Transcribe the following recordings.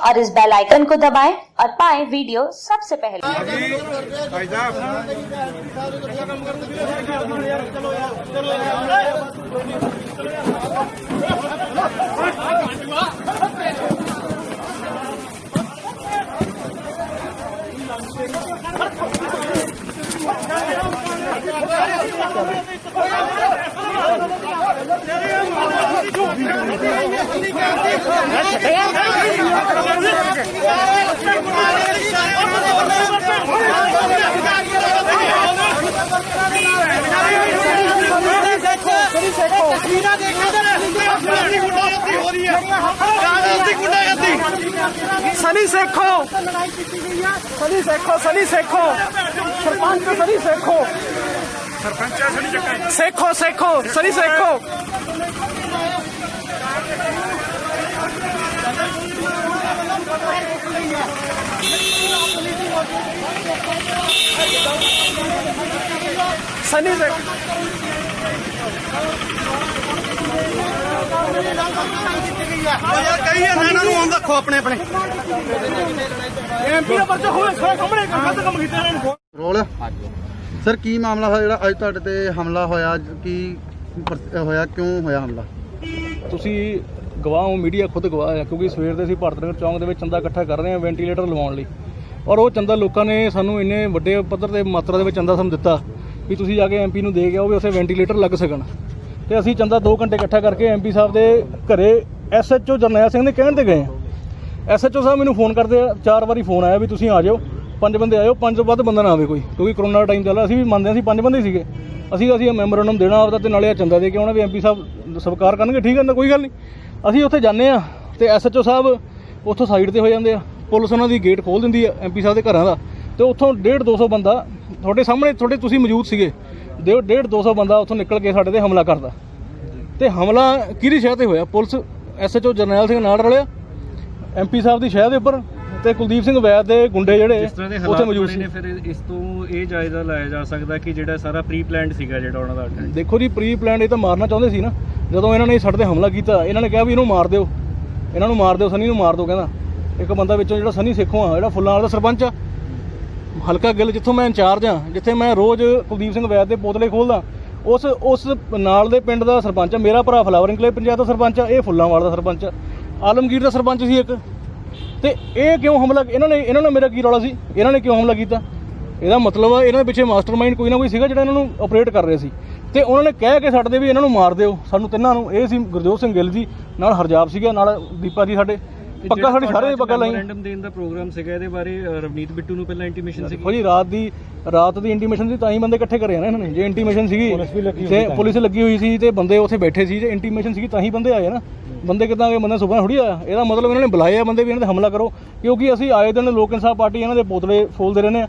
और इस bell icon को दबाएं और पाएं वीडियो सबसे पहले। सनी सेखो सरपंच सनी सेखो सेखो सनी सेखो सनी सेखो रखो अपने अपने ਰੋਲ ਸਰ ਕੀ ਮਾਮਲਾ ਹੋਇਆ ਜਿਹੜਾ ਅੱਜ ਤੁਹਾਡੇ ਤੇ ਹਮਲਾ ਹੋਇਆ ਕੀ ਹੋਇਆ ਕਿਉਂ ਹੋਇਆ ਹਮਲਾ? ਤੁਸੀਂ ਗਵਾਹ ਹੋ, ਮੀਡੀਆ ਖੁਦ ਗਵਾਹ ਹੈ, ਕਿਉਂਕਿ ਸਵੇਰ ਦੇ ਅਸੀਂ ਭਾਰਤ ਨਗਰ ਚੌਂਕ ਦੇ ਵਿੱਚ ਚੰਦਾ ਇਕੱਠਾ ਕਰ ਰਹੇ ਹਾਂ ਵੈਂਟੀਲੇਟਰ ਲਵਾਉਣ ਲਈ, ਔਰ ਉਹ ਚੰਦਾ ਲੋਕਾਂ ਨੇ ਸਾਨੂੰ ਇੰਨੇ ਵੱਡੇ ਪੱਧਰ ਤੇ ਮਾਤਰਾ ਦੇ ਵਿੱਚ ਚੰਦਾ ਸਾਨੂੰ ਦਿੱਤਾ ਵੀ ਤੁਸੀਂ ਜਾ ਕੇ ਐਮਪੀ ਨੂੰ ਦੇ ਕੇ ਆਓ ਵੀ ਉੱਥੇ ਵੈਂਟੀਲੇਟਰ ਲੱਗ ਸਕਣ। ਤੇ ਅਸੀਂ ਚੰਦਾ 2 ਘੰਟੇ ਇਕੱਠਾ ਕਰਕੇ ਐਮਪੀ ਸਾਹਿਬ ਦੇ ਘਰੇ SHO ਜਰਨੈਲ ਸਿੰਘ ਦੇ ਕਹਿਣ ਤੇ ਗਏ। SHO ਸਾਹਿਬ ਮੈਨੂੰ ਫੋਨ ਕਰਦੇ ਆ, 4 ਵਾਰੀ ਫੋਨ ਆਇਆ ਵੀ ਤੁਸੀਂ ਆ ਜਾਓ, 5 ਬੰਦੇ ਆਇਓ, 5 ਤੋਂ ਵੱਧ ਬੰਦਾ ਨਾ ਆਵੇ ਕੋਈ, ਕਿਉਂਕਿ ਕਰੋਨਾ ਦਾ ਟਾਈਮ ਚੱਲ ਰਿਹਾ। ਅਸੀਂ ਵੀ ਮੰਨਦੇ, ਅਸੀਂ 5 ਬੰਦੇ ਸੀਗੇ, ਅਸੀਂ ਮੈਮੋਰੰਡਮ ਦੇਣਾ ਆਪਦਾ ਤੇ ਨਾਲੇ ਚੰਦਾ ਦੇ ਕੇ ਆਉਣਾ ਵੀ ਐਮਪੀ ਸਾਹਿਬ ਸਵੀਕਾਰ ਕਰਨਗੇ, ਠੀਕ ਹੈ ਨਾ, ਕੋਈ ਗੱਲ ਨਹੀਂ। ਅਸੀਂ ਉੱਥੇ ਜਾਂਦੇ ਆ ਤੇ SHO ਸਾਹਿਬ ਉੱਥੋਂ ਸਾਈਡ ਤੇ ਹੋ ਜਾਂਦੇ ਆ, ਪੁਲਿਸ ਉਹਨਾਂ ਦੀ ਗੇਟ ਖੋਲ੍ਹ ਦਿੰਦੀ ਆ ਐਮਪੀ ਸਾਹਿਬ ਦੇ ਘਰਾਂ ਦਾ, ਤੇ ਉੱਥੋਂ 150-200 ਬੰਦਾ ਤੁਹਾਡੇ ਸਾਹਮਣੇ, ਤੁਸੀਂ ਮੌਜੂਦ ਸੀਗੇ, 150-200 ਬੰਦਾ ਉੱਥੋਂ ਨਿਕਲ ਕੇ ਸਾਡੇ ਤੇ ਹਮਲਾ ਕਰਦਾ। ਤੇ ਹਮਲਾ ਕਿਹਦੀ ਸ਼ਹਿ ਤੇ ਹੋਇਆ? ਪੁਲਿਸ SHO ਜਰਨੈਲ ਸਿੰਘ ਨਾਲ ਰਲਿਆ ਐਮਪੀ ਸਾਹਿਬ ਦੀ ਸ਼ਹਿ ਦੇ ਉੱਪਰ, ਤੇ ਕੁਲਦੀਪ ਸਿੰਘ ਵੈਦ ਦੇ ਗੁੰਡੇ ਜਿਹੜੇ ਉੱਥੇ ਮੌਜੂਦ ਸੀ। ਫਿਰ ਇਸ ਤੋਂ ਇਹ ਜਾਇਜ਼ਾ ਲਾਇਆ ਜਾ ਸਕਦਾ ਕਿ ਜਿਹੜਾ ਸਾਰਾ ਪ੍ਰੀ ਪਲਾਨਡ ਸੀਗਾ ਜਿਹੜਾ ਉਹਨਾਂ ਦਾ ਅਟੈਕ? ਦੇਖੋ ਜੀ, ਪ੍ਰੀ ਪਲਾਨਡ ਇਹ ਤਾਂ ਮਾਰਨਾ ਚਾਹੁੰਦੇ ਸੀ ਨਾ। ਜਦੋਂ ਇਹਨਾਂ ਨੇ ਸਾਡੇ ਤੇ ਹਮਲਾ ਕੀਤਾ, ਇਹਨਾਂ ਨੇ ਕਿਹਾ ਵੀ ਇਹਨੂੰ ਮਾਰ ਦਿਓ, ਇਹਨਾਂ ਨੂੰ ਮਾਰ ਦਿਓ, ਸਨੀ ਨੂੰ ਮਾਰ ਦਿਓ। ਕਹਿੰਦਾ ਇੱਕ ਬੰਦਾ ਵਿੱਚੋਂ ਜਿਹੜਾ ਸਨੀ ਸੇਖੋਂ ਆ, ਜਿਹੜਾ ਫੁੱਲਾਂ ਵਾਲਾ ਦਾ ਸਰਪੰਚ ਆ, ਹਲਕਾ ਗਿੱਲ, ਜਿੱਥੋਂ ਮੈਂ ਇੰਚਾਰਜ ਆ, ਜਿੱਥੇ ਮੈਂ ਰੋਜ਼ ਕੁਲਦੀਪ ਸਿੰਘ ਵੈਦ ਦੇ ਪੋਤਲੇ ਖੋਲ੍ਹਦਾ, ਉਸ ਨਾਲ ਦੇ ਪਿੰਡ ਦਾ ਸਰਪੰਚ ਆ। ਮੇਰਾ ਭਰਾ ਫਲਾਵਰਿੰਗ ਕਲੇਬ ਪੰਚਾਇਤ ਦਾ ਸਰਪੰਚ ਆ, ਇਹ ਫੁੱਲਾਂ ਵਾਲਾ ਦਾ ਸਰਪੰਚ ਆ, ਆਲਮਗੀਰ ਦਾ ਸਰਪੰਚ ਸੀ ਇੱਕ। ਤੇ ਇਹ ਕਿਉਂ ਹਮਲਾ, ਇਹਨਾਂ ਨੇ ਮੇਰਾ ਕੀ ਰੌਲਾ ਸੀ, ਇਹਨਾਂ ਨੇ ਕਿਉਂ ਹਮਲਾ ਕੀਤਾ? ਇਹਦਾ ਮਤਲਬ ਆ ਇਹਨਾਂ ਦੇ ਪਿੱਛੇ ਮਾਸਟਰਮਾਈਂਡ ਕੋਈ ਨਾ ਕੋਈ ਸੀਗਾ ਜਿਹੜਾ ਇਹਨਾਂ ਨੂੰ ਆਪਰੇਟ ਕਰ ਰਿਹਾ ਸੀ। ਤੇ ਉਹਨਾਂ ਨੇ ਕਹਿ ਕੇ ਸਾਡੇ ਵੀ ਇਹਨਾਂ ਨੂੰ ਮਾਰ ਦਿਓ, ਸਾਨੂੰ ਤਿੰਨਾਂ ਨੂੰ। ਇਹ ਸੀ ਗੁਰਜੋਤ ਸਿੰਘ ਗਿੱਲ ਜੀ, ਨਾਲ ਹਰਜਾਬ ਸੀਗਾ, ਨਾਲ ਦੀਪਾ ਜੀ, ਸਾਡੇ ਪੱਗਾਂ ਸਾਡੀ ਸਾਰੇ ਪੱਗਾਂ ਲਾਈਆਂ। ਮੈਮੋਰੰਡਮ ਦੇਣ ਦਾ ਪ੍ਰੋਗਰਾਮ ਸੀਗਾ, ਇਹਦੇ ਬਾਰੇ ਰਵਨੀਤ ਬਿੱਟੂ ਨੂੰ ਪਹਿਲਾਂ ਇੰਟੀਮੇਸ਼ਨ ਸੀ? ਦੇਖੋ ਜੀ, ਰਾਤ ਦੀ ਇੰਟੀਮੇਸ਼ਨ ਸੀ, ਤਾਂ ਹੀ ਬੰਦੇ ਇਕੱਠੇ ਕਰੇ ਆ ਨਾ ਇਹਨਾਂ ਨੇ। ਜੇ ਇੰਟੀਮੇਸ਼ਨ ਸੀਗੀ, ਪੁਲਿਸ ਲੱਗੀ ਹੋਈ ਸੀ ਤੇ ਬੰਦੇ ਉੱਥੇ ਬੈਠੇ ਸੀ, ਜੇ ਇੰਟੀਮੇਸ਼ਨ ਸੀਗੀ ਤਾਂ ਹੀ ਬੰਦੇ ਆਏ ਨਾ। ਬੰਦੇ ਕਿੱਦਾਂ ਆਏ? ਬੰਦਾ ਸੁਪਨਾ ਥੋੜੀ ਆਇਆ। ਇਹਦਾ ਮਤਲਬ ਇਹਨਾਂ ਨੇ ਬੁਲਾਏ ਆ ਬੰਦੇ ਵੀ ਇਹਨਾਂ ਤੇ ਹਮਲਾ ਕਰੋ, ਕਿਉਂਕਿ ਅਸੀਂ ਆਏ ਦਿਨ ਲੋਕ ਇਨਸਾਫ ਪਾਰਟੀ ਇਹਨਾਂ ਦੇ ਪੋਤਲੇ ਫੋਲਦੇ ਰਹਿੰਦੇ ਆ।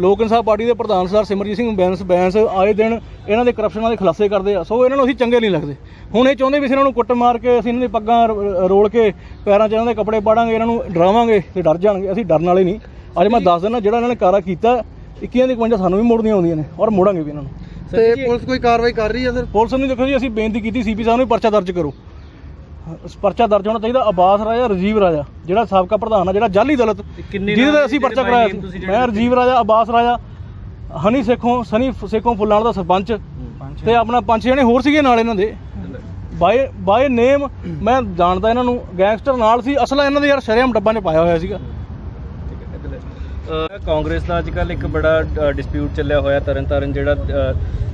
ਲੋਕ ਇਨਸਾਫ ਪਾਰਟੀ ਦੇ ਪ੍ਰਧਾਨ ਸਰਦਾਰ ਸਿਮਰਜੀਤ ਸਿੰਘ ਬੈਂਸ ਆਏ ਦਿਨ ਇਹਨਾਂ ਦੇ ਕਰਪਸ਼ਨਾਂ ਦੇ ਖੁਲਾਸੇ ਕਰਦੇ ਆ। ਸੋ ਇਹਨਾਂ ਨੂੰ ਅਸੀਂ ਚੰਗੇ ਨਹੀਂ ਲੱਗਦੇ। ਹੁਣ ਇਹ ਚਾਹੁੰਦੇ ਵੀ ਅਸੀਂ ਇਹਨਾਂ ਨੂੰ ਕੁੱਟ ਮਾਰ ਕੇ, ਅਸੀਂ ਇਹਨਾਂ ਦੀ ਪੱਗਾਂ ਰੋਲ ਕੇ, ਪੈਰਾਂ 'ਚ ਇਹਨਾਂ ਦੇ ਕੱਪੜੇ ਪਾੜਾਂਗੇ, ਇਹਨਾਂ ਨੂੰ ਡਰਾਵਾਂਗੇ ਤੇ ਡਰ ਜਾਣਗੇ। ਅਸੀਂ ਡਰਨ ਵਾਲੇ ਨਹੀਂ। ਅੱਜ ਮੈਂ ਦੱਸ ਦਿੰਦਾ, ਜਿਹੜਾ ਇਹਨਾਂ ਨੇ ਕਾਰਾ ਕੀਤਾ, 21 ਦੀ 51 ਸਾਨੂੰ ਵੀ ਮੋੜਨੀਆਂ ਆਉਂਦੀਆਂ ਨੇ, ਔਰ ਮੋੜਾਂਗੇ ਵੀ ਇਹਨਾਂ ਨੂੰ। ਤੇ ਪੁਲਿਸ ਕੋਈ ਕਾਰਵਾਈ ਕਰ ਰਹੀ ਹੈ ਸਰ? ਪੁਲਿਸ ਨੂੰ ਦੇਖੋ ਜੀ, ਅਸੀਂ ਬੇਨਤੀ ਕੀਤੀ CP ਸਾਹਿਬ ਨੂੰ ਪਰਚਾ ਦਰਜ ਕਰੋ। ਪਰਚਾ ਦਰਜ ਹੋਣਾ ਚਾਹੀਦਾ। ਅਬਾਸ ਰਾਜਾ, ਰਾਜੀਵ ਰਾਜਾ, ਜਿਹੜਾ ਸਾਬਕਾ ਪ੍ਰਧਾਨ ਆ, ਜਿਹੜਾ ਜਾਲੀ ਦਲਤ, ਜਿਹਦੇ ਤੇ ਅਸੀਂ ਪਰਚਾ ਕਰਾਇਆ ਸੀ। ਮੈਂ ਰਾਜੀਵ ਰਾਜਾ, ਅਬਾਸ ਰਾਜਾ, ਹਨੀ ਸੇਖੋਂ, ਸਨੀ ਸੇਖੋਂ ਫੁੱਲਾਂ ਦਾ ਸਰਪੰਚ, ਤੇ ਆਪਣਾ 5 ਜਣੇ ਹੋਰ ਸੀਗੇ ਨਾਲ ਇਹਨਾਂ ਦੇ। ਬਾਏ ਨੇਮ ਮੈਂ ਜਾਣਦਾ ਇਹਨਾਂ ਨੂੰ। ਗੈਂਗਸਟਰ ਨਾਲ ਸੀ, ਅਸਲਾ ਇਹਨਾਂ ਦੇ ਯਾਰ ਸ਼ਰੇਆਮ ਡੱਬਾ 'ਚ ਪਾਇਆ ਹੋਇਆ ਸੀਗਾ। ਕਾਂਗਰਸ ਦਾ ਅੱਜ ਕੱਲ੍ਹ ਇੱਕ ਬੜਾ ਡਿਸਪਿਊਟ ਚੱਲਿਆ ਹੋਇਆ, ਤਰਨਤਾਰਨ ਜਿਹੜਾ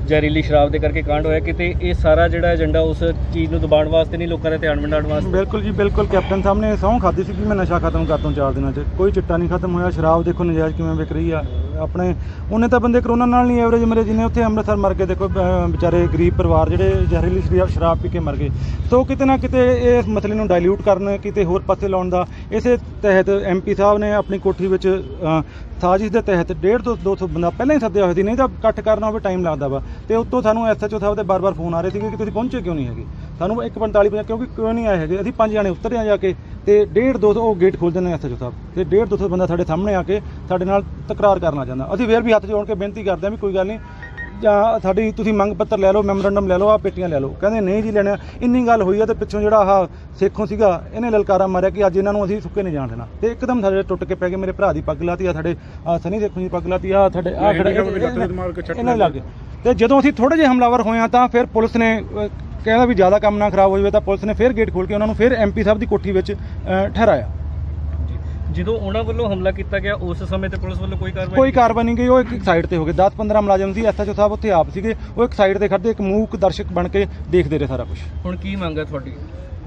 ਜ਼ਹਿਰੀਲੀ ਸ਼ਰਾਬ ਦੇ ਕਰਕੇ ਕਾਂਡ ਹੋਇਆ, ਕਿਤੇ ਇਹ ਸਾਰਾ ਜਿਹੜਾ ਏਜੰਡਾ ਉਸ ਚੀਜ਼ ਨੂੰ ਦਬਾਉਣ ਵਾਸਤੇ ਨਹੀਂ, ਲੋਕਾਂ ਦਾ ਧਿਆਨ ਵੰਡਾਉਣ ਵਾਸਤੇ? ਬਿਲਕੁਲ ਜੀ, ਬਿਲਕੁਲ। ਕੈਪਟਨ ਸਾਹਿਬ ਨੇ ਸਹੁੰ ਖਾਧੀ ਸੀ ਕਿ ਮੈਂ ਨਸ਼ਾ ਖਤਮ ਕਰ ਦੂੰ 4 ਦਿਨਾਂ 'ਚ। ਕੋਈ ਚਿੱਟਾ ਨਹੀਂ ਖਤਮ ਹੋਇਆ। ਸ਼ਰਾਬ ਦੇਖੋ ਨਜਾਇਜ਼ ਕਿਵੇਂ ਵਿਕ ਰਹੀ ਆ। ਆਪਣੇ ਉਹਨੇ ਤਾਂ ਬੰਦੇ ਕਰੋਨਾ ਨਾਲ ਨਹੀਂ ਐਵਰੇਜ ਮਰੇ, ਜਿਹਨੇ ਉੱਥੇ ਅੰਮ੍ਰਿਤਸਰ ਮਰ ਕੇ ਦੇਖੋ, ਵਿਚਾਰੇ ਗਰੀਬ ਪਰਿਵਾਰ ਜਿਹੜੇ ਜ਼ਹਿਰੀਲੀ ਸ਼ਰਾਬ ਪੀ ਕੇ ਮਰ ਗਏ। ਸੋ ਕਿਤੇ ਨਾ ਕਿਤੇ ਇਸ ਮਸਲੇ ਨੂੰ ਡਾਇਲਿਊਟ ਕਰਨ, ਕਿਤੇ ਹੋਰ ਪਾਸੇ ਲਾਉਣ ਦਾ, ਇਸੇ ਤਹਿਤ MP ਸਾਹਿਬ ਨੇ ਆਪਣੀ ਕੋਠੀ ਵਿੱਚ ਸਾਜ਼ਿਸ਼ ਦੇ ਤਹਿਤ 150 ਤੋਂ 200 ਬੰਦਾ ਪਹਿਲਾਂ ਹੀ ਸੱਦਿਆ ਹੋਇਆ ਸੀ। ਨਹੀਂ ਤਾਂ ਇਕੱਠ ਕਰਨਾ ਹੋਵੇ ਟਾਈਮ ਲੱਗਦਾ ਵਾ। ਤੇ ਉੱਤੋਂ ਸਾਨੂੰ SHO ਸਾਹਿਬ ਦੇ ਬਾਰ-ਬਾਰ ਫੋਨ ਆ ਰਹੇ ਸੀਗੇ ਕਿ ਤੁਸੀਂ ਪਹੁੰਚੇ ਕਿਉਂ ਨਹੀਂ ਹੈਗੇ। ਸਾਨੂੰ 1:45 ਕਿਉਂਕਿ ਕਿਉਂ ਨਹੀਂ ਆਏ ਹੈਗੇ। ਅਸੀਂ 5 ਜਣੇ ਉਤਰੇ ਆ ਜਾ ਕੇ, ਤੇ 150-200 ਉਹ ਗੇਟ ਖੋਲ੍ਹ ਦਿੰਦੇ SHO ਸਾਹਿਬ, ਤੇ 150-200 ਬੰਦਾ ਸਾਡੇ ਸਾਹਮਣੇ ਆ ਕੇ ਸਾਡੇ ਨਾਲ ਤਕਰਾਰ ਕਰਨਾ ਚਾਹੁੰਦਾ। ਅਸੀਂ ਫਿਰ ਵੀ ਹੱਥ ਜੋੜ ਕੇ ਬੇਨਤੀ ਕਰਦੇ ਹਾਂ ਵੀ ਕੋਈ ਗੱਲ ਨਹੀਂ, ਜਾਂ ਸਾਡੀ ਤੁਸੀਂ ਮੰਗ ਪੱਤਰ ਲੈ ਲਓ, ਮੈਮੋਰੰਡਮ ਲੈ ਲਓ, ਆਹ ਪੇਟੀਆਂ ਲੈ ਲਓ। ਕਹਿੰਦੇ ਨਹੀਂ ਜੀ ਲੈਣਾ। ਇੰਨੀ ਗੱਲ ਹੋਈ ਆ ਤੇ ਪਿੱਛੋਂ ਜਿਹੜਾ ਆਹ ਸੇਖੋਂ ਸੀਗਾ ਇਹਨੇ ਲਲਕਾਰਾ ਮਾਰਿਆ ਕਿ ਅੱਜ ਇਹਨਾਂ ਨੂੰ ਅਸੀਂ ਸੁੱਕੇ ਨਹੀਂ ਜਾਣ ਦੇਣਾ, ਤੇ ਇੱਕਦਮ ਸਾਡੇ ਟੁੱਟ ਕੇ ਪੈ ਗਏ। ਮੇਰੇ ਭਰਾ ਦੀ ਪੱਗ ਲਾਤੀ ਆ, ਸਾਡੇ ਸਨੀ ਸੇਖੋਂ ਦੀ ਪੱਗ ਲਾਤੀ ਆ, ਸਾਡੇ ਇਹਨਾਂ ਦੇ ਲੱਗੇ। ਤੇ ਜਦੋਂ ਅਸੀਂ ਥੋੜ੍ਹੇ ਜਿਹੇ ਹਮਲਾਵਰ ਹੋਏ ਆ ਤਾਂ ਫਿਰ ਪੁਲਿਸ ਨੇ ਕਹਿੰਦਾ ਵੀ ਜ਼ਿਆਦਾ ਕੰਮ ਨਾ ਖਰਾਬ ਹੋ ਜਾਵੇ, ਤਾਂ ਪੁਲਿਸ ਨੇ ਫਿਰ ਗੇਟ ਖੋਲ੍ਹ ਕੇ ਉਹਨਾਂ ਨੂੰ ਫਿਰ MP ਸਾਹਿਬ ਦੀ ਕੋਠੀ ਵਿੱਚ ਠਹਿਰਾਇਆ। ਜਦੋਂ ਉਹਨਾਂ ਵੱਲੋਂ ਹਮਲਾ ਕੀਤਾ ਗਿਆ ਉਸ ਸਮੇਂ ਤੇ ਪੁਲਿਸ ਵੱਲੋਂ ਕੋਈ ਕਾਰਵਾਈ ਨਹੀਂ ਗਈ। ਉਹ ਇੱਕ ਸਾਈਡ ਤੇ ਹੋ ਗਏ। 10-15 ਮੁਲਾਜ਼ਮ ਸੀ, SHO ਸਾਹਿਬ ਉੱਥੇ ਆਪ ਸੀਗੇ, ਉਹ ਇੱਕ ਸਾਈਡ ਤੇ ਖੜਦੇ ਇੱਕ ਮੂਕ ਦਰਸ਼ਕ ਬਣ ਕੇ ਦੇਖਦੇ ਰਹੇ ਸਾਰਾ ਕੁਝ। ਹੁਣ ਕੀ ਮੰਗ ਹੈ ਤੁਹਾਡੀ?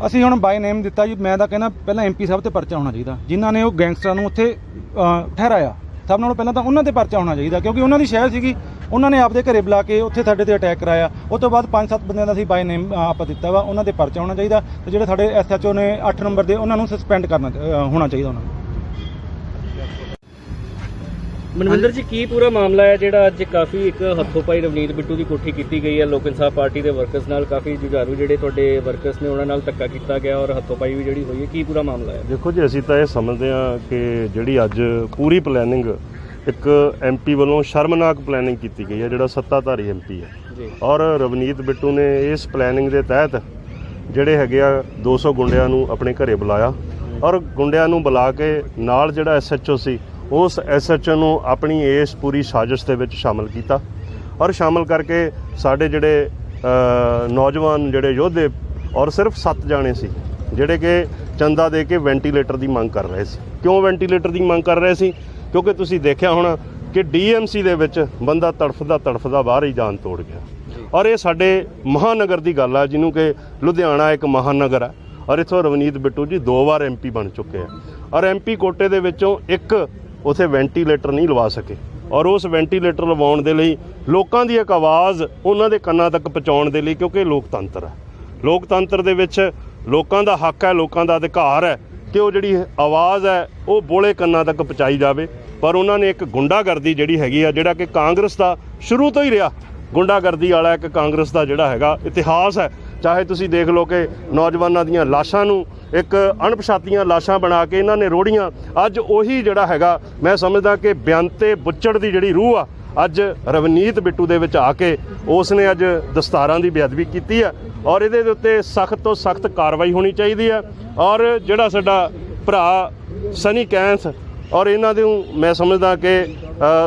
ਅਸੀਂ ਹੁਣ ਬਾਈ ਨੇਮ ਦਿੱਤਾ ਜੀ। ਮੈਂ ਤਾਂ ਕਹਿੰਦਾ ਪਹਿਲਾਂ MP ਸਾਹਿਬ ਤੇ ਪਰਚਾ ਹੋਣਾ ਚਾਹੀਦਾ, ਜਿਨ੍ਹਾਂ ਨੇ ਉਹ ਗੈਂਗਸਟਰਾਂ ਨੂੰ ਉੱਥੇ ਠਹਿਰਾਇਆ। ਸਭ ਨਾਲੋਂ ਪਹਿਲਾਂ ਤਾਂ ਉਹਨਾਂ ਤੇ ਪਰਚਾ ਹੋਣਾ ਚਾਹੀਦਾ, ਕਿਉਂਕਿ ਉਹਨਾਂ ਦੀ ਸ਼ਹਿਰ ਸੀਗੀ, ਉਹਨਾਂ ਨੇ ਆਪਦੇ ਘਰੇ ਬੁਲਾ ਕੇ ਉੱਥੇ ਸਾਡੇ ਤੇ ਅਟੈਕ ਕਰਾਇਆ। ਉਸ ਤੋਂ ਬਾਅਦ 5-7 ਬੰਦਿਆਂ ਦਾ ਅਸੀਂ ਬਾਈ ਨੇਮ ਆਪਾਂ ਦਿੱਤਾ ਵਾ, ਉਹਨਾਂ ਤੇ ਪਰਚਾ ਹੋਣਾ ਚਾਹੀਦਾ। ਤੇ ਜਿਹੜੇ ਸਾਡੇ SHO ਨੇ 8 ਨੰਬਰ ਦੇ, ਉਹਨਾਂ ਨੂੰ ਸਸਪੈਂਡ ਹੋਣਾ ਚਾਹੀਦਾ ਉਹਨਾਂ ਨੂੰ। ਮਨਵਿੰਦਰ ਜੀ, ਕੀ ਪੂਰਾ ਮਾਮਲਾ ਹੈ ਜਿਹੜਾ ਅੱਜ ਕਾਫੀ ਇੱਕ ਹੱਥੋਂ ਪਾਈ ਰਵਨੀਤ ਬਿੱਟੂ ਦੀ ਕੋਠੀ ਕੀਤੀ ਗਈ ਹੈ? ਲੋਕ ਇਨਸਾਫ ਪਾਰਟੀ ਦੇ ਵਰਕਰਸ ਨਾਲ ਕਾਫੀ ਜੁਝਾਰੂ ਜਿਹੜੇ ਤੁਹਾਡੇ ਵਰਕਰਸ ਨੇ ਉਹਨਾਂ ਨਾਲ ਧੱਕਾ ਕੀਤਾ ਗਿਆ ਔਰ ਹੱਥੋਂ ਪਾਈ ਵੀ ਜਿਹੜੀ ਹੋਈ ਹੈ, ਕੀ ਪੂਰਾ ਮਾਮਲਾ ਹੈ? ਦੇਖੋ ਜੀ, ਅਸੀਂ ਤਾਂ ਇਹ ਸਮਝਦੇ ਹਾਂ ਕਿ ਜਿਹੜੀ ਅੱਜ ਪੂਰੀ ਪਲੈਨਿੰਗ ਇੱਕ MP ਵੱਲੋਂ ਸ਼ਰਮਨਾਕ ਪਲੈਨਿੰਗ ਕੀਤੀ ਗਈ ਹੈ, ਜਿਹੜਾ ਸੱਤਾਧਾਰੀ MP ਹੈ, ਔਰ ਰਵਨੀਤ ਬਿੱਟੂ ਨੇ ਇਸ ਪਲੈਨਿੰਗ ਦੇ ਤਹਿਤ ਜਿਹੜੇ ਹੈਗੇ ਆ 200 ਗੁੰਡਿਆਂ ਨੂੰ ਆਪਣੇ ਘਰੇ ਬੁਲਾਇਆ, ਔਰ ਗੁੰਡਿਆਂ ਨੂੰ ਬੁਲਾ ਕੇ ਨਾਲ ਜਿਹੜਾ SHO ਸੀ ਉਸ SHO ਨੂੰ ਆਪਣੀ ਇਸ ਪੂਰੀ ਸਾਜ਼ਿਸ਼ ਦੇ ਵਿੱਚ ਸ਼ਾਮਲ ਕੀਤਾ, ਔਰ ਸ਼ਾਮਲ ਕਰਕੇ ਸਾਡੇ ਜਿਹੜੇ ਨੌਜਵਾਨ ਜਿਹੜੇ ਯੋਧੇ, ਔਰ ਸਿਰਫ 7 ਜਾਣੇ ਸੀ ਜਿਹੜੇ ਕਿ ਚੰਦਾ ਦੇ ਕੇ ਵੈਂਟੀਲੇਟਰ ਦੀ ਮੰਗ ਕਰ ਰਹੇ ਸੀ। ਕਿਉਂ ਵੈਂਟੀਲੇਟਰ ਦੀ ਮੰਗ ਕਰ ਰਹੇ ਸੀ? ਕਿਉਂਕਿ ਤੁਸੀਂ ਦੇਖਿਆ ਹੋਣਾ ਕਿ DMC ਦੇ ਵਿੱਚ ਬੰਦਾ ਤੜਫਦਾ ਬਾਹਰ ਹੀ ਜਾਨ ਤੋੜ ਗਿਆ। ਔਰ ਇਹ ਸਾਡੇ ਮਹਾਨਗਰ ਦੀ ਗੱਲ ਆ, ਜਿਹਨੂੰ ਕਿ ਲੁਧਿਆਣਾ ਇੱਕ ਮਹਾਨਗਰ ਹੈ, ਔਰ ਇੱਥੋਂ ਰਵਨੀਤ ਬਿੱਟੂ ਜੀ 2 ਵਾਰ MP ਬਣ ਚੁੱਕੇ ਆ, ਔਰ MP ਕੋਟੇ ਦੇ ਵਿੱਚੋਂ ਇੱਕ ਉੱਥੇ ਵੈਂਟੀਲੇਟਰ ਨਹੀਂ ਲਵਾ ਸਕੇ, ਔਰ ਉਸ ਵੈਂਟੀਲੇਟਰ ਲਵਾਉਣ ਦੇ ਲਈ ਲੋਕਾਂ ਦੀ ਇੱਕ ਆਵਾਜ਼ ਉਹਨਾਂ ਦੇ ਕੰਨਾਂ ਤੱਕ ਪਹੁੰਚਾਉਣ ਦੇ ਲਈ, ਕਿਉਂਕਿ ਲੋਕਤੰਤਰ ਹੈ, ਲੋਕਤੰਤਰ ਦੇ ਵਿੱਚ ਲੋਕਾਂ ਦਾ ਹੱਕ ਹੈ, ਲੋਕਾਂ ਦਾ ਅਧਿਕਾਰ ਹੈ ਕਿ ਉਹ ਜਿਹੜੀ ਆਵਾਜ਼ ਹੈ ਉਹ ਬੋਲੇ ਕੰਨਾਂ ਤੱਕ ਪਹੁੰਚਾਈ ਜਾਵੇ। ਪਰ ਉਹਨਾਂ ਨੇ ਇੱਕ ਗੁੰਡਾਗਰਦੀ ਜਿਹੜੀ ਹੈਗੀ ਆ, ਜਿਹੜਾ ਕਿ ਕਾਂਗਰਸ ਦਾ ਸ਼ੁਰੂ ਤੋਂ ਹੀ ਰਿਹਾ, ਗੁੰਡਾਗਰਦੀ ਵਾਲਾ ਇੱਕ ਕਾਂਗਰਸ ਦਾ ਜਿਹੜਾ ਹੈਗਾ ਇਤਿਹਾਸ ਹੈ। ਚਾਹੇ ਤੁਸੀਂ ਦੇਖ ਲਓ ਕਿ ਨੌਜਵਾਨਾਂ ਦੀਆਂ ਲਾਸ਼ਾਂ ਨੂੰ ਇੱਕ ਅਣਪਛਾਤੀਆਂ ਲਾਸ਼ਾਂ ਬਣਾ ਕੇ ਇਹਨਾਂ ਨੇ ਰੋੜੀਆਂ। ਅੱਜ ਉਹੀ ਜਿਹੜਾ ਹੈਗਾ, ਮੈਂ ਸਮਝਦਾ ਕਿ ਬਿਆੰਤੇ ਬੁੱਚੜ ਦੀ ਜਿਹੜੀ ਰੂਹ ਆ, ਅੱਜ ਰਵਨੀਤ ਬਿੱਟੂ ਦੇ ਵਿੱਚ ਆ ਕੇ ਉਸ ਨੇ ਅੱਜ ਦਸਤਾਰਾਂ ਦੀ ਬੇਅਦਬੀ ਕੀਤੀ ਹੈ, ਔਰ ਇਹਦੇ ਉੱਤੇ ਸਖਤ ਤੋਂ ਸਖਤ ਕਾਰਵਾਈ ਹੋਣੀ ਚਾਹੀਦੀ ਹੈ। ਔਰ ਜਿਹੜਾ ਸਾਡਾ ਭਰਾ ਸਨੀ ਕੈਂਥ, ਔਰ ਇਹਨਾਂ ਨੂੰ ਮੈਂ ਸਮਝਦਾ ਕਿ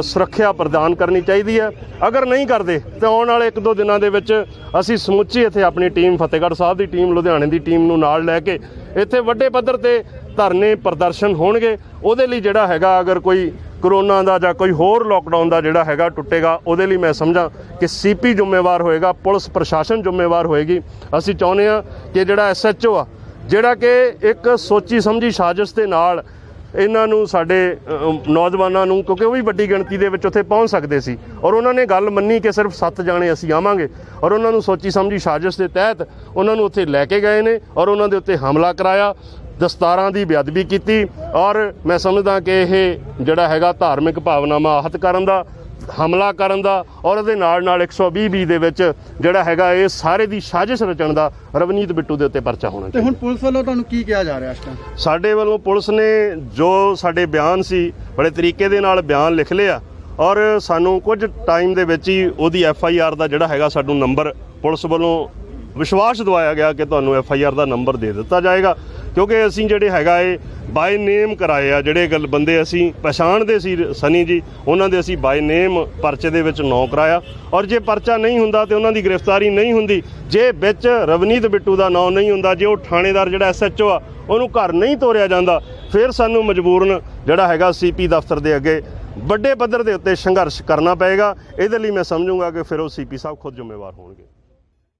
ਸੁਰੱਖਿਆ ਪ੍ਰਦਾਨ ਕਰਨੀ ਚਾਹੀਦੀ ਹੈ। ਅਗਰ ਨਹੀਂ ਕਰਦੇ ਤਾਂ ਆਉਣ ਵਾਲੇ 1-2 ਦਿਨਾਂ ਦੇ ਵਿੱਚ ਅਸੀਂ ਸਮੁੱਚੀ ਇੱਥੇ ਆਪਣੀ ਟੀਮ, ਫਤਿਹਗੜ੍ਹ ਸਾਹਿਬ ਦੀ ਟੀਮ, ਲੁਧਿਆਣੇ ਦੀ ਟੀਮ ਨੂੰ ਨਾਲ ਲੈ ਕੇ ਇੱਥੇ ਵੱਡੇ ਪੱਧਰ ਤੇ ਧਰਨੇ ਪ੍ਰਦਰਸ਼ਨ ਹੋਣਗੇ। ਉਹਦੇ ਲਈ ਜਿਹੜਾ ਹੈਗਾ, ਅਗਰ ਕੋਈ ਕਰੋਨਾ ਦਾ ਜਾਂ ਕੋਈ ਹੋਰ ਲੋਕਡਾਊਨ ਦਾ ਜਿਹੜਾ ਹੈਗਾ ਟੁੱਟੇਗਾ, ਉਹਦੇ ਲਈ ਮੈਂ ਸਮਝਾਂ ਕਿ CP ਜ਼ਿੰਮੇਵਾਰ ਹੋਏਗਾ, ਪੁਲਿਸ ਪ੍ਰਸ਼ਾਸਨ ਜ਼ਿੰਮੇਵਾਰ ਹੋਏਗੀ। ਅਸੀਂ ਚਾਹੁੰਦੇ ਹਾਂ ਕਿ ਜਿਹੜਾ SHO ਆ, ਜਿਹੜਾ ਕਿ ਇੱਕ ਸੋਚੀ ਸਮਝੀ ਸਾਜ਼ਿਸ਼ ਦੇ ਨਾਲ ਇਹਨਾਂ ਨੂੰ, ਸਾਡੇ ਨੌਜਵਾਨਾਂ ਨੂੰ, ਕਿਉਂਕਿ ਉਹ ਵੀ ਵੱਡੀ ਗਿਣਤੀ ਦੇ ਵਿੱਚ ਉੱਥੇ ਪਹੁੰਚ ਸਕਦੇ ਸੀ, ਔਰ ਉਹਨਾਂ ਨੇ ਗੱਲ ਮੰਨੀ ਕਿ ਸਿਰਫ 7 ਜਾਣੇ ਅਸੀਂ ਆਵਾਂਗੇ, ਔਰ ਉਹਨਾਂ ਨੂੰ ਸੋਚੀ ਸਮਝੀ ਸਾਜ਼ਿਸ਼ ਦੇ ਤਹਿਤ ਉਹਨਾਂ ਨੂੰ ਉੱਥੇ ਲੈ ਕੇ ਗਏ ਨੇ, ਔਰ ਉਹਨਾਂ ਦੇ ਉੱਤੇ ਹਮਲਾ ਕਰਾਇਆ, ਦਸਤਾਰਾਂ ਦੀ ਬੇਅਦਬੀ ਕੀਤੀ। ਔਰ ਮੈਂ ਸਮਝਦਾ ਕਿ ਇਹ ਜਿਹੜਾ ਹੈਗਾ ਧਾਰਮਿਕ ਭਾਵਨਾਵਾਂ ਆਹਤ ਕਰਨ ਦਾ, ਹਮਲਾ ਕਰਨ ਦਾ, ਔਰ ਉਹਦੇ ਨਾਲ 120 ਦੇ ਵਿੱਚ ਜਿਹੜਾ ਹੈਗਾ ਇਹ ਸਾਰੇ ਦੀ ਸਾਜ਼ਿਸ਼ ਰਚਣ ਦਾ ਰਵਨੀਤ ਬਿੱਟੂ ਦੇ ਉੱਤੇ ਪਰਚਾ ਹੋਣਾ ਚਾਹੀਦਾ। ਤੇ ਹੁਣ ਪੁਲਿਸ ਵੱਲੋਂ ਤੁਹਾਨੂੰ ਕੀ ਕਿਹਾ ਜਾ ਰਿਹਾ ਇਸ ਟਾਈਮ? ਸਾਡੇ ਵੱਲੋਂ ਪੁਲਿਸ ਨੇ ਜੋ ਸਾਡੇ ਬਿਆਨ ਸੀ ਬੜੇ ਤਰੀਕੇ ਦੇ ਨਾਲ ਬਿਆਨ ਲਿਖ ਲਿਆ, ਔਰ ਸਾਨੂੰ ਕੁਝ ਟਾਈਮ ਦੇ ਵਿੱਚ ਹੀ ਉਹਦੀ FIR ਦਾ ਜਿਹੜਾ ਹੈਗਾ ਸਾਨੂੰ ਨੰਬਰ ਪੁਲਿਸ ਵੱਲੋਂ ਵਿਸ਼ਵਾਸ ਦਿਵਾਇਆ ਗਿਆ ਕਿ ਤੁਹਾਨੂੰ FIR ਦਾ ਨੰਬਰ ਦੇ ਦਿੱਤਾ ਜਾਏਗਾ, ਕਿਉਂਕਿ ਅਸੀਂ ਜਿਹੜੇ ਹੈਗਾ ਇਹ ਬਾਈ ਨੇਮ ਕਰਾਏ ਆ। ਜਿਹੜੇ ਬੰਦੇ ਅਸੀਂ ਪਛਾਣਦੇ ਸੀ ਸਨੀ ਜੀ, ਉਹਨਾਂ ਦੇ ਅਸੀਂ ਬਾਈ ਨੇਮ ਪਰਚੇ ਦੇ ਵਿੱਚ ਨਾਂ ਕਰਾਇਆ, ਔਰ ਜੇ ਪਰਚਾ ਨਹੀਂ ਹੁੰਦਾ ਤੇ ਉਹਨਾਂ ਦੀ ਗ੍ਰਿਫਤਾਰੀ ਨਹੀਂ ਹੁੰਦੀ, ਜੇ ਵਿੱਚ ਰਵਨੀਤ ਬਿੱਟੂ ਦਾ ਨਾਂ ਨਹੀਂ ਹੁੰਦਾ, ਜੇ ਉਹ ਥਾਣੇਦਾਰ ਜਿਹੜਾ SHO ਆ ਉਹਨੂੰ ਘਰ ਨਹੀਂ ਤੋਰਿਆ ਜਾਂਦਾ, ਫਿਰ ਸਾਨੂੰ ਮਜਬੂਰਨ ਜਿਹੜਾ ਹੈਗਾ CP ਦਫ਼ਤਰ ਦੇ ਅੱਗੇ ਵੱਡੇ ਪੱਧਰ ਦੇ ਉੱਤੇ ਸੰਘਰਸ਼ ਕਰਨਾ ਪਏਗਾ। ਇਹਦੇ ਲਈ ਮੈਂ ਸਮਝੂੰਗਾ ਕਿ ਫਿਰ ਉਹ CP ਸਾਹਿਬ ਖੁਦ ਜ਼ਿੰਮੇਵਾਰ ਹੋਣਗੇ।